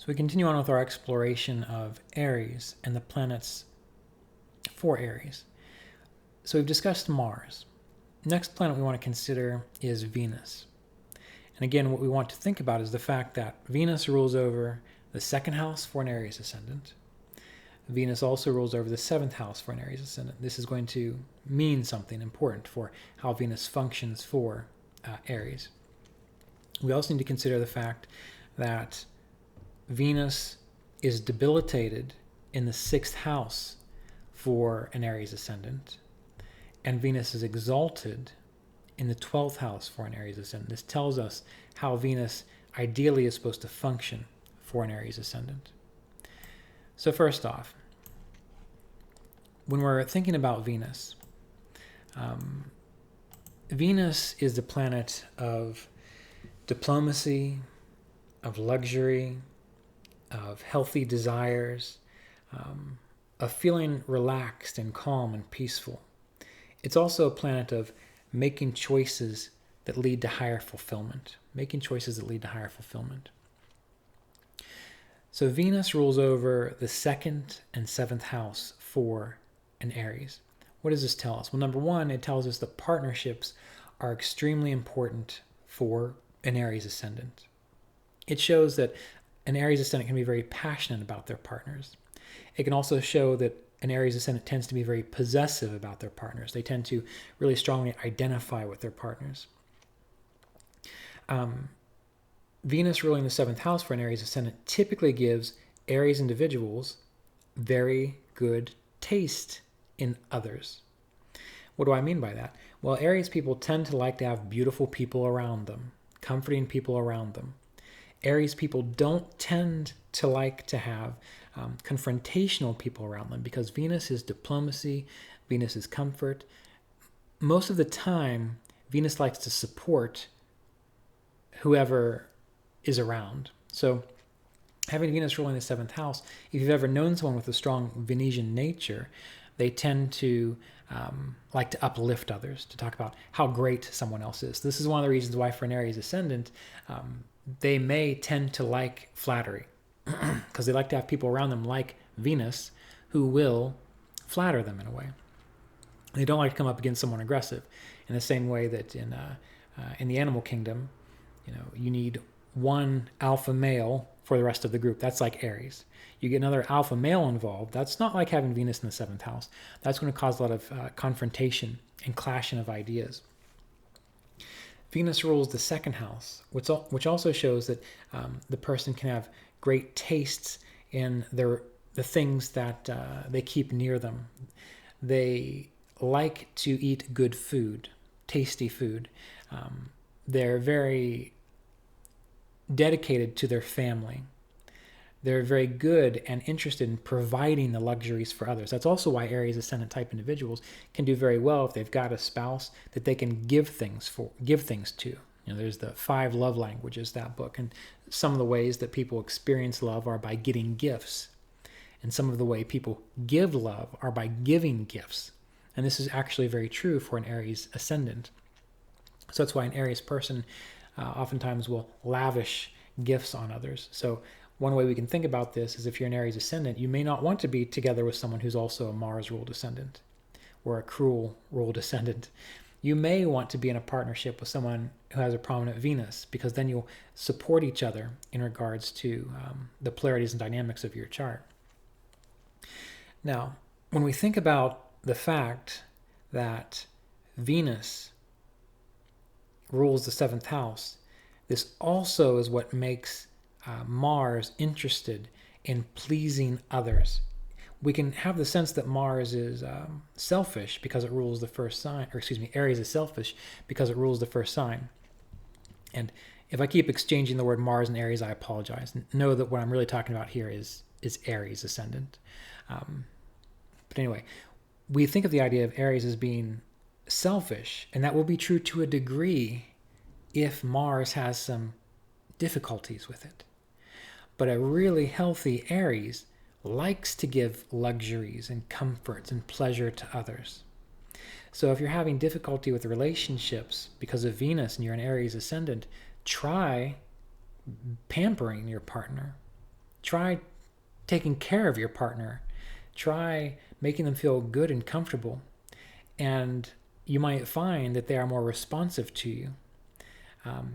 So we continue on with our exploration of Aries and the planets for Aries. So we've discussed Mars. Next planet we want to consider is Venus. And again, what we want to think about is the fact that Venus rules over the second house for an Aries ascendant. Venus also rules over the seventh house for an Aries ascendant. This is going to mean something important for how Venus functions for Aries. We also need to consider the fact that Venus is debilitated in the sixth house for an Aries ascendant, and Venus is exalted in the 12th house for an Aries ascendant. This tells us how Venus ideally is supposed to function for an Aries ascendant. So first off, when we're thinking about Venus, Venus is the planet of diplomacy, of luxury, of healthy desires, of feeling relaxed and calm and peaceful. It's also a planet of making choices that lead to higher fulfillment. So Venus rules over the second and seventh house for an Aries. What does this tell us? Well, number one, it tells us that partnerships are extremely important for an Aries ascendant. It shows that an Aries ascendant can be very passionate about their partners. It can also show that an Aries ascendant tends to be very possessive about their partners. They tend to really strongly identify with their partners. Venus ruling the seventh house for an Aries ascendant typically gives Aries individuals very good taste in others. What do I mean by that? Well, Aries people tend to like to have beautiful people around them, comforting people around them. Aries people don't tend to like to have confrontational people around them because Venus is diplomacy, Venus is comfort. Most of the time, Venus likes to support whoever is around. So having Venus ruling the seventh house, if you've ever known someone with a strong Venusian nature, they tend to like to uplift others, to talk about how great someone else is. This is one of the reasons why for an Aries ascendant, they may tend to like flattery because they like to have people around them like Venus who will flatter them in a way. They don't like to come up against someone aggressive in the same way that in the animal kingdom, you need one alpha male for the rest of the group. That's like Aries. You get another alpha male involved. That's not like having Venus in the seventh house. That's going to cause a lot of confrontation and clashing of ideas. Venus rules the second house, which also shows that the person can have great tastes in the things that they keep near them. They like to eat good food, tasty food. They're very dedicated to their family. They're very good and interested in providing the luxuries for others. That's also why Aries ascendant type individuals can do very well if they've got a spouse that they can give things to. There's the 5 love languages, that book, and some of the ways that people experience love are by getting gifts, and some of the way people give love are by giving gifts. And this is actually very true for an Aries ascendant. So that's why an Aries person oftentimes will lavish gifts on others. So one way we can think about this is if you're an Aries ascendant, you may not want to be together with someone who's also a Mars-ruled ascendant or a cruel-ruled ascendant. You may want to be in a partnership with someone who has a prominent Venus, because then you'll support each other in regards to the polarities and dynamics of your chart. Now, when we think about the fact that Venus rules the seventh house, this also is what makes Mars interested in pleasing others. We can have the sense that Mars is selfish because it rules the first sign, Aries is selfish because it rules the first sign. And if I keep exchanging the word Mars and Aries, I apologize. Know that what I'm really talking about here is Aries ascendant. But anyway, we think of the idea of Aries as being selfish, and that will be true to a degree if Mars has some difficulties with it. But a really healthy Aries likes to give luxuries and comforts and pleasure to others. So if you're having difficulty with relationships because of Venus and you're an Aries ascendant, try pampering your partner. try taking care of your partner. Try making them feel good and comfortable. And you might find that they are more responsive to you.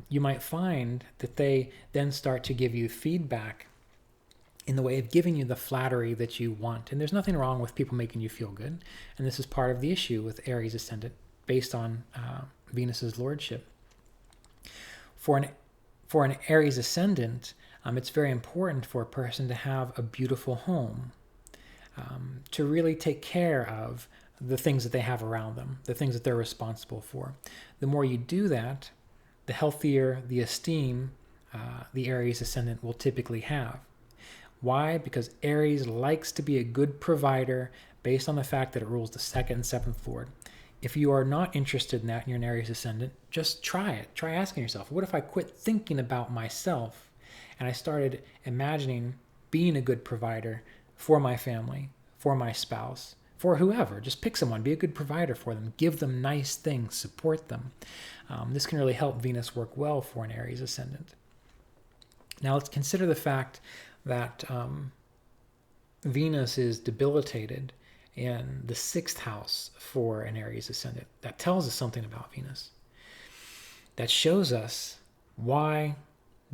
You might find that they then start to give you feedback in the way of giving you the flattery that you want. And there's nothing wrong with people making you feel good. And this is part of the issue with Aries Ascendant based on Venus's lordship. For an Aries Ascendant, it's very important for a person to have a beautiful home, to really take care of the things that they have around them, the things that they're responsible for. The more you do that, the healthier the esteem the Aries Ascendant will typically have. Why? Because Aries likes to be a good provider based on the fact that it rules the 2nd and 7th Lord. If you are not interested in that and you're an Aries Ascendant, just try it. Try asking yourself, what if I quit thinking about myself and I started imagining being a good provider for my family, for my spouse, for whoever? Just pick someone, be a good provider for them, give them nice things, support them. This can really help Venus work well for an Aries Ascendant. Now let's consider the fact that Venus is debilitated in the 6th house for an Aries Ascendant. That tells us something about Venus. That shows us why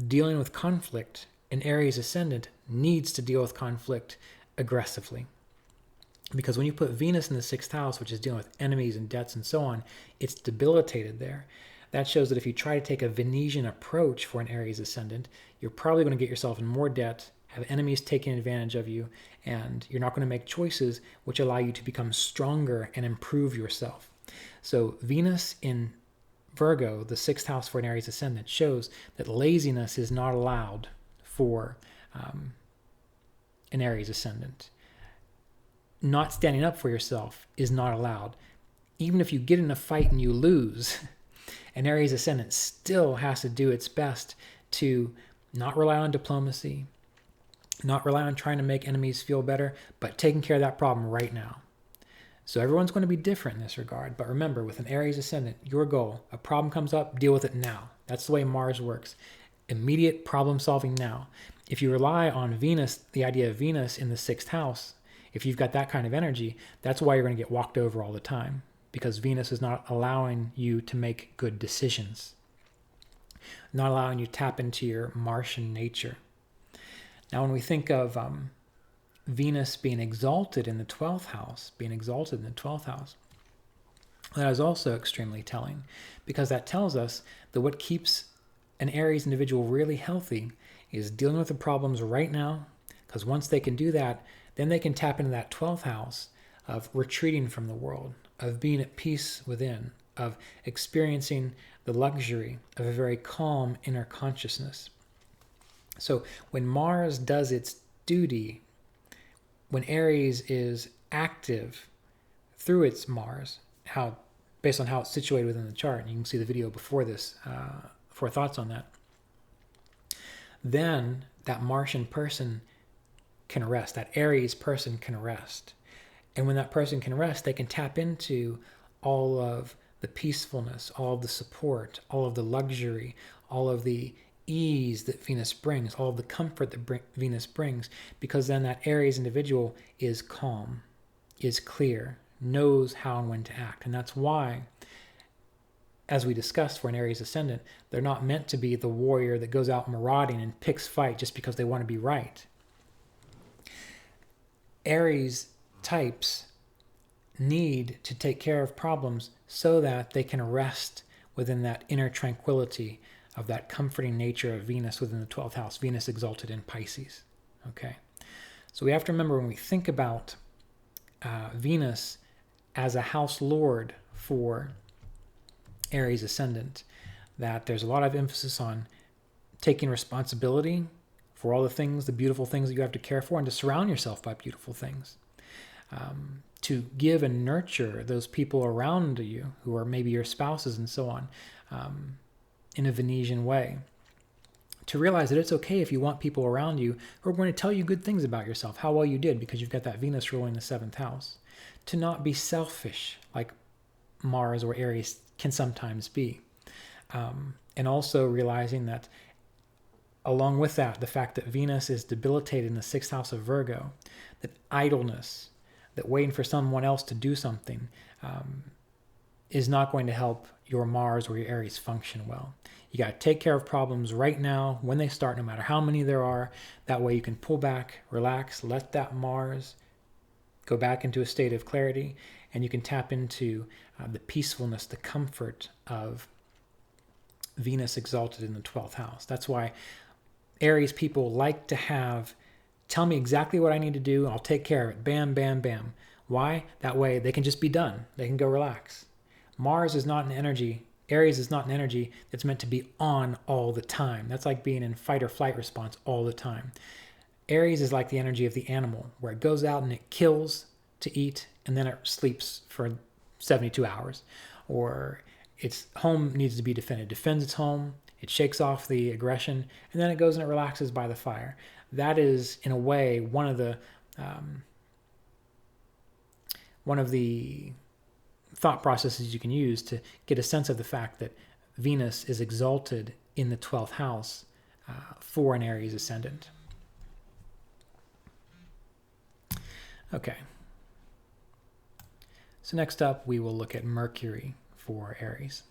dealing with conflict, an Aries Ascendant needs to deal with conflict aggressively. Because when you put Venus in the 6th house, which is dealing with enemies and debts and so on, it's debilitated there. That shows that if you try to take a Venusian approach for an Aries Ascendant, you're probably going to get yourself in more debt, have enemies taking advantage of you, and you're not going to make choices which allow you to become stronger and improve yourself. So Venus in Virgo, the 6th house for an Aries Ascendant, shows that laziness is not allowed for an Aries Ascendant. Not standing up for yourself is not allowed. Even if you get in a fight and you lose, an Aries Ascendant still has to do its best to not rely on diplomacy, not rely on trying to make enemies feel better, but taking care of that problem right now. So everyone's going to be different in this regard. But remember, with an Aries Ascendant, your goal, a problem comes up, deal with it now. That's the way Mars works. Immediate problem solving now. If you rely on Venus, the idea of Venus in the 6th house, if you've got that kind of energy, that's why you're going to get walked over all the time, because Venus is not allowing you to make good decisions, not allowing you to tap into your Martian nature. Now, when we think of Venus being exalted in the 12th house, that is also extremely telling, because that tells us that what keeps an Aries individual really healthy is dealing with the problems right now, because once they can do that, then they can tap into that 12th house of retreating from the world, of being at peace within, of experiencing the luxury of a very calm inner consciousness. So when Mars does its duty, when Aries is active through its Mars, based on how it's situated within the chart, and you can see the video before this for thoughts on that, then that Martian person can rest, that Aries person can rest. And when that person can rest, they can tap into all of the peacefulness, all of the support, all of the luxury, all of the ease that Venus brings, all of the comfort that Venus brings, because then that Aries individual is calm, is clear, knows how and when to act. And that's why, as we discussed for an Aries Ascendant, they're not meant to be the warrior that goes out marauding and picks fight just because they want to be right. Aries types need to take care of problems so that they can rest within that inner tranquility of that comforting nature of Venus within the 12th house, Venus exalted in Pisces. Okay, so we have to remember when we think about Venus as a house lord for Aries Ascendant, that there's a lot of emphasis on taking responsibility for all the things, the beautiful things that you have to care for, and to surround yourself by beautiful things. To give and nurture those people around you who are maybe your spouses and so on, in a Venusian way. To realize that it's okay if you want people around you who are going to tell you good things about yourself, how well you did, because you've got that Venus ruling the 7th house. To not be selfish like Mars or Aries can sometimes be. And also realizing that along with that, the fact that Venus is debilitated in the 6th house of Virgo, that idleness, that waiting for someone else to do something is not going to help your Mars or your Aries function well. You got to take care of problems right now when they start, no matter how many there are. That way you can pull back, relax, let that Mars go back into a state of clarity, and you can tap into the peacefulness, the comfort of Venus exalted in the 12th house. That's why Aries people like to have, tell me exactly what I need to do, I'll take care of it. Bam, bam, bam. Why? That way they can just be done. They can go relax. Mars is not an energy, Aries is not an energy that's meant to be on all the time. That's like being in fight or flight response all the time. Aries is like the energy of the animal, where it goes out and it kills to eat, and then it sleeps for 72 hours. Or its home needs to be defended. Defends its home, it shakes off the aggression, and then it goes and it relaxes by the fire. That is, in a way, one of the thought processes you can use to get a sense of the fact that Venus is exalted in the 12th house for an Aries ascendant. Okay. So next up, we will look at Mercury for Aries.